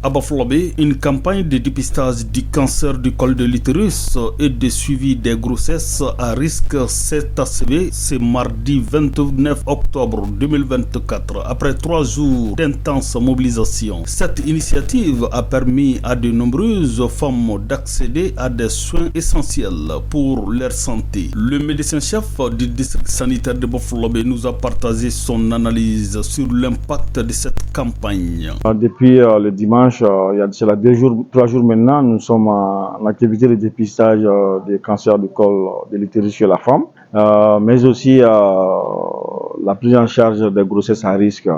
À Bafouabé, une campagne de dépistage du cancer du col de l'utérus et de suivi des grossesses à risque s'est achevée ce mardi 29 octobre 2024 après 3 jours d'intense mobilisation. Cette initiative a permis à de nombreuses femmes d'accéder à des soins essentiels pour leur santé. Le médecin-chef du district sanitaire de Bafouabé nous a partagé son analyse sur l'impact de cette campagne. Depuis le dimanche, il y a 3 jours maintenant, nous sommes en activité de dépistage des cancers du col de l'utérus chez la femme, mais aussi la prise en charge des grossesses à risque.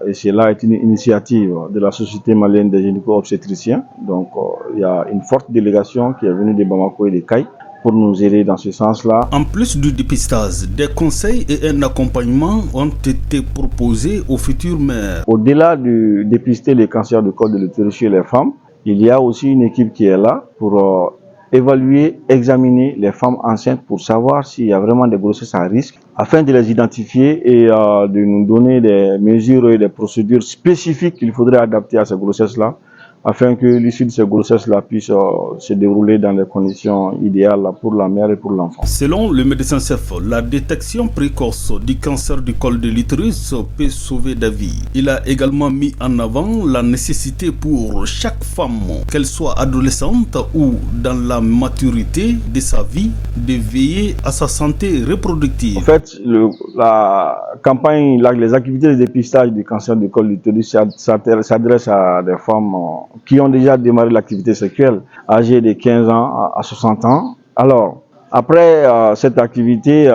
Et cela est une initiative de la Société malienne des gynéco-obstétriciens. Donc, il y a une forte délégation qui est venue de Bamako et de Caille pour nous aider dans ce sens-là. En plus du dépistage, des conseils et un accompagnement ont été proposés aux futures mères. Au-delà de dépister les cancers du col de l'utérus chez les femmes, il y a aussi une équipe qui est là pour évaluer, examiner les femmes enceintes pour savoir s'il y a vraiment des grossesses à risque, afin de les identifier et de nous donner des mesures et des procédures spécifiques qu'il faudrait adapter à ces grossesses-là, afin que l'issue de ces grossesses-là puisse se dérouler dans les conditions idéales pour la mère et pour l'enfant. Selon le médecin-chef, la détection précoce du cancer du col de l'utérus peut sauver des vies. Il a également mis en avant la nécessité pour chaque femme, qu'elle soit adolescente ou dans la maturité de sa vie, de veiller à sa santé reproductive. En fait, la campagne, les activités de dépistage du cancer du col de l'utérus s'adressent à des femmes qui ont déjà démarré l'activité sexuelle, âgées de 15 ans à 60 ans. Alors, après cette activité,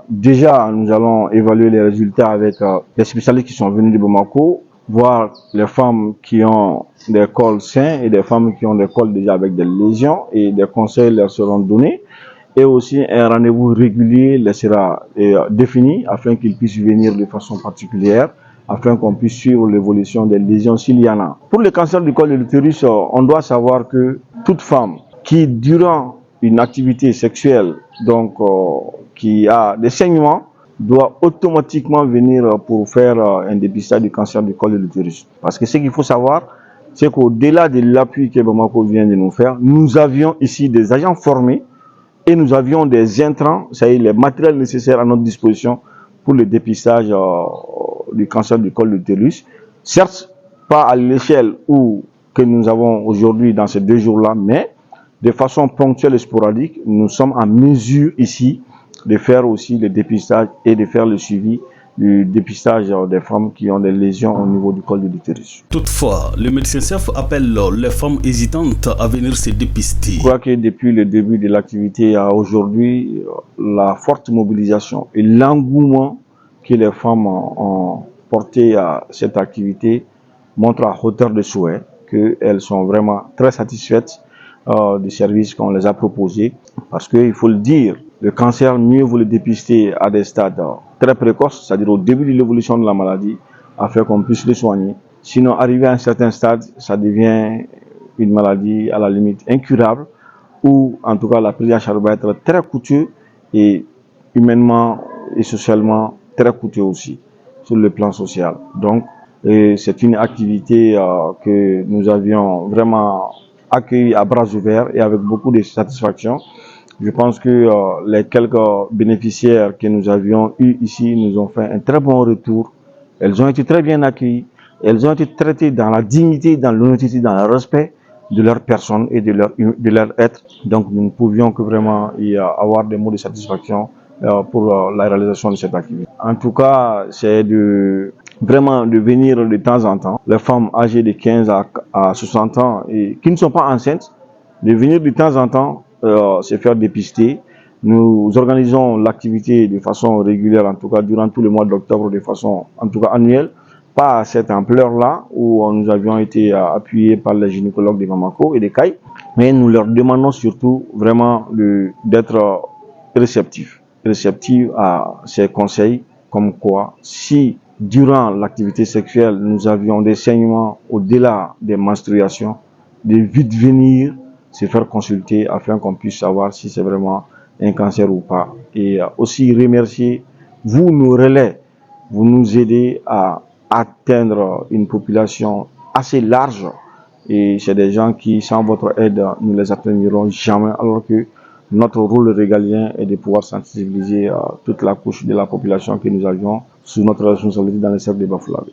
déjà nous allons évaluer les résultats avec les spécialistes qui sont venus de Bamako, voir les femmes qui ont des cols sains et des femmes qui ont des cols déjà avec des lésions, et des conseils leur seront donnés. Et aussi un rendez-vous régulier leur sera défini afin qu'ils puissent venir de façon particulière, afin qu'on puisse suivre l'évolution des lésions s'il y en a. Pour le cancer du col de l'utérus, on doit savoir que toute femme qui, durant une activité sexuelle, donc qui a des saignements, doit automatiquement venir pour faire un dépistage du cancer du col de l'utérus. Parce que ce qu'il faut savoir, c'est qu'au-delà de l'appui que Bamako vient de nous faire, nous avions ici des agents formés et nous avions des intrants, c'est-à-dire les matériels nécessaires à notre disposition pour le dépistage du cancer du col de l'utérus. Certes, pas à l'échelle que nous avons aujourd'hui dans ces 2 jours-là, mais de façon ponctuelle et sporadique, nous sommes en mesure ici de faire aussi le dépistage et de faire le suivi du dépistage des femmes qui ont des lésions au niveau du col de l'utérus. Toutefois, le médecin-chef appelle les femmes hésitantes à venir se dépister. Je crois que depuis le début de l'activité à aujourd'hui, la forte mobilisation et l'engouement que les femmes ont porté à cette activité montre à hauteur de souhait qu'elles sont vraiment très satisfaites du service qu'on les a proposé. Parce qu'il faut le dire, le cancer, mieux vous le dépister à des stades très précoces, c'est-à-dire au début de l'évolution de la maladie, afin qu'on puisse le soigner. Sinon, arrivé à un certain stade, ça devient une maladie à la limite incurable, ou en tout cas la prise en charge va être très coûteuse et humainement et socialement très coûteux aussi sur le plan social. Donc, c'est une activité que nous avions vraiment accueillie à bras ouverts et avec beaucoup de satisfaction. Je pense que les quelques bénéficiaires que nous avions eus ici nous ont fait un très bon retour. Elles ont été très bien accueillies. Elles ont été traitées dans la dignité, dans l'honnêteté, dans le respect de leur personne et de leur être. Donc nous ne pouvions que vraiment y avoir des mots de satisfaction pour la réalisation de cette activité. En tout cas, c'est vraiment de venir de temps en temps, les femmes âgées de 15 à 60 ans et qui ne sont pas enceintes, de venir de temps en temps se faire dépister. Nous organisons l'activité de façon régulière, en tout cas durant tout le mois d'octobre, de façon en tout cas annuelle, pas à cette ampleur-là où nous avions été appuyés par les gynécologues de Bamako et de Caille, mais nous leur demandons surtout vraiment d'être réceptifs à ces conseils, comme quoi si durant l'activité sexuelle nous avions des saignements au-delà des menstruations, de vite venir se faire consulter afin qu'on puisse savoir si c'est vraiment un cancer ou pas. Et aussi remercier vous, nos relais, vous nous aidez à atteindre une population assez large Et c'est des gens qui, sans votre aide, nous les atteindrons jamais, alors que notre rôle régalien est de pouvoir sensibiliser toute la couche de la population que nous avions sous notre responsabilité dans les cercles de Bafoulavé.